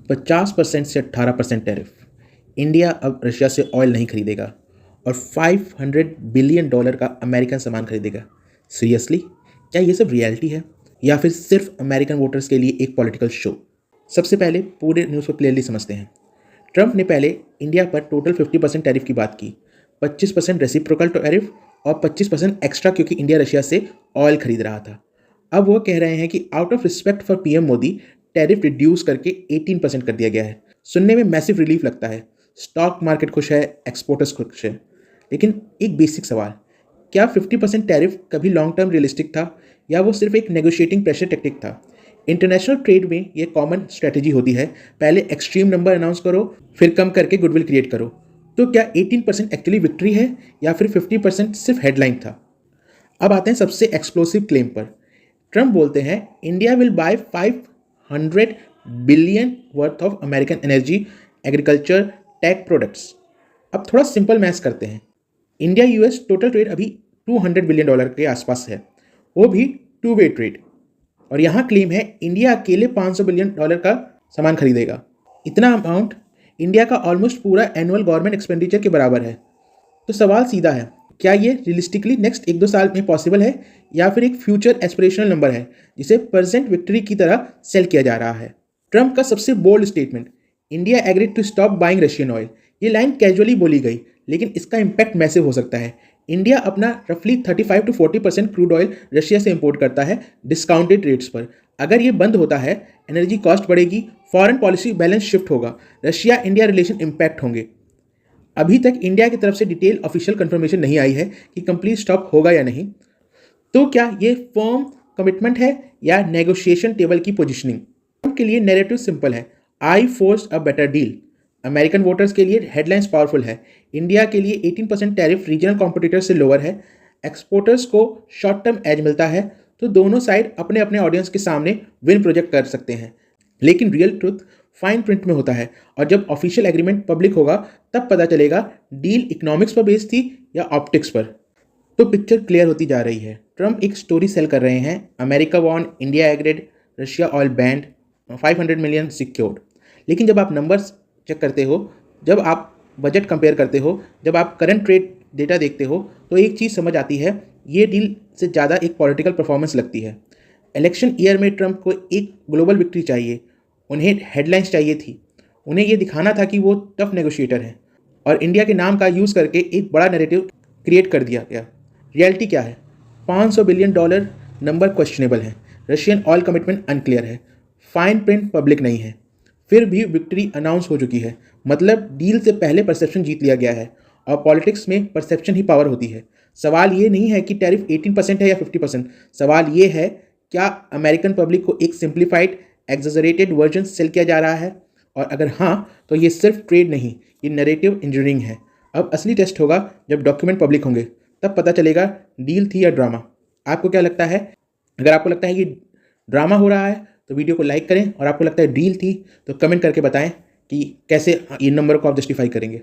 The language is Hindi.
50% से 18% टैरिफ। इंडिया अब रशिया से ऑयल नहीं खरीदेगा और $500 बिलियन का अमेरिकन सामान खरीदेगा। सीरियसली, क्या ये सब रियलिटी है या फिर सिर्फ अमेरिकन वोटर्स के लिए एक पॉलिटिकल शो? सबसे पहले पूरे न्यूज़ को क्लियरली समझते हैं। ट्रंप ने पहले इंडिया पर टोटल 50% टैरिफ की बात की, 25% रेसिप्रोकल टैरिफ और 25% एक्स्ट्रा, क्योंकि इंडिया रशिया से ऑयल खरीद रहा था। अब वो कह रहे हैं कि out of respect for PM Modi tariff reduce करके 18% कर दिया गया है। सुनने में मैसिव रिलीफ लगता है, स्टॉक मार्केट खुश है, एक्सपोर्टर्स खुश है। लेकिन एक बेसिक सवाल, क्या 50% टैरिफ कभी लॉन्ग टर्म रियलिस्टिक था या वो सिर्फ एक नेगोशिएटिंग प्रेशर टेक्टिक था? इंटरनेशनल ट्रेड में ये कॉमन स्ट्रेटेजी होती है, पहले एक्सट्रीम नंबर अनाउंस करो, फिर कम करके गुडविल क्रिएट करो। तो क्या 18% एक्चुअली विक्ट्री है या फिर 50% सिर्फ हेडलाइन था? अब आते हैं सबसे एक्सप्लोसिव क्लेम पर। ट्रंप बोलते हैं India will buy 500 billion worth of American energy, agriculture, tech products. अब थोड़ा सिंपल मैथ्स करते हैं। इंडिया यूएस टोटल ट्रेड अभी $200 बिलियन के आसपास है, वो भी टू वे ट्रेड। और यहाँ क्लेम है इंडिया अकेले $500 बिलियन का सामान खरीदेगा। इतना अमाउंट इंडिया का ऑलमोस्ट पूरा एनुअल गवर्नमेंट एक्सपेंडिचर के बराबर है। तो सवाल सीधा है, क्या ये रियलिस्टिकली नेक्स्ट 1-2 साल में पॉसिबल है या फिर एक फ्यूचर एस्पिरेशनल नंबर है जिसे प्रेजेंट विक्ट्री की तरह सेल किया जा रहा है? ट्रंप का सबसे bold statement, India agreed to stop buying Russian oil. ये लाइन कैजुअली बोली गई, लेकिन इसका इम्पैक्ट मैसिव हो सकता है। इंडिया अपना रफली 35 to 40% क्रूड ऑयल रशिया से इंपोर्ट करता है डिस्काउंटेड रेट्स पर। अगर ये बंद होता है, एनर्जी कॉस्ट बढ़ेगी, फॉरेन पॉलिसी बैलेंस शिफ्ट होगा, रशिया इंडिया रिलेशन इम्पैक्ट होंगे। अभी तक इंडिया की तरफ से डिटेल ऑफिशियल कंफर्मेशन नहीं आई है कि कंप्लीट स्टॉप होगा या नहीं। तो क्या ये फर्म कमिटमेंट है या नेगोशिएशन टेबल की पोजीशनिंग? के लिए नैरेटिव सिंपल है, I force a better deal. American voters के लिए हेडलाइंस पावरफुल है। इंडिया के लिए 18% टैरिफ रीजनल कॉम्पिटिटर से लोअर है। एक्सपोर्टर्स को शॉर्ट टर्म एज मिलता है। तो दोनों साइड अपने अपने ऑडियंस के सामने विन प्रोजेक्ट कर सकते हैं। लेकिन रियल ट्रुथ फाइन प्रिंट में होता है, और जब ऑफिशियल एग्रीमेंट पब्लिक होगा तब पता चलेगा डील इकोनॉमिक्स पर बेस्ड थी या ऑप्टिक्स पर। तो पिक्चर क्लियर होती जा रही है। ट्रंप एक स्टोरी सेल कर रहे हैं, America won, India agreed, Russia oil banned, 500 million secured. लेकिन जब आप नंबर्स चेक करते हो, जब आप बजट कंपेयर करते हो, जब आप करंट ट्रेड डेटा देखते हो, तो एक चीज़ समझ आती है, ये डील से ज़्यादा एक पॉलिटिकल परफॉर्मेंस लगती है। इलेक्शन ईयर में ट्रंप को एक ग्लोबल विक्ट्री चाहिए, उन्हें हेडलाइंस चाहिए थी, उन्हें ये दिखाना था कि वो टफ नेगोशिएटर हैं, और इंडिया के नाम का यूज़ करके एक बड़ा नैरेटिव क्रिएट कर दिया गया। रियलिटी क्या है? $500 बिलियन नंबर क्वेश्चनेबल है, रशियन ऑयल कमिटमेंट अनक्लियर है, फाइन प्रिंट पब्लिक नहीं है, फिर भी विक्ट्री अनाउंस हो चुकी है। मतलब डील से पहले परसेप्शन जीत लिया गया है, और पॉलिटिक्स में परसेप्शन ही पावर होती है। सवाल ये नहीं है कि टैरिफ 18% है या 50%, सवाल ये है क्या अमेरिकन पब्लिक को एक सिंप्लीफाइड एग्जैजरेटेड वर्जन सेल किया जा रहा है, और अगर हाँ तो ये सिर्फ ट्रेड नहीं, ये नैरेटिव इंजीनियरिंग है। अब असली टेस्ट होगा जब डॉक्यूमेंट पब्लिक होंगे, तब पता चलेगा डील थी या ड्रामा। आपको क्या लगता है? अगर आपको लगता है कि ड्रामा हो रहा है तो वीडियो को लाइक करें, और आपको लगता है डील थी तो कमेंट करके बताएं कि कैसे इन नंबर को आप जस्टिफाई करेंगे।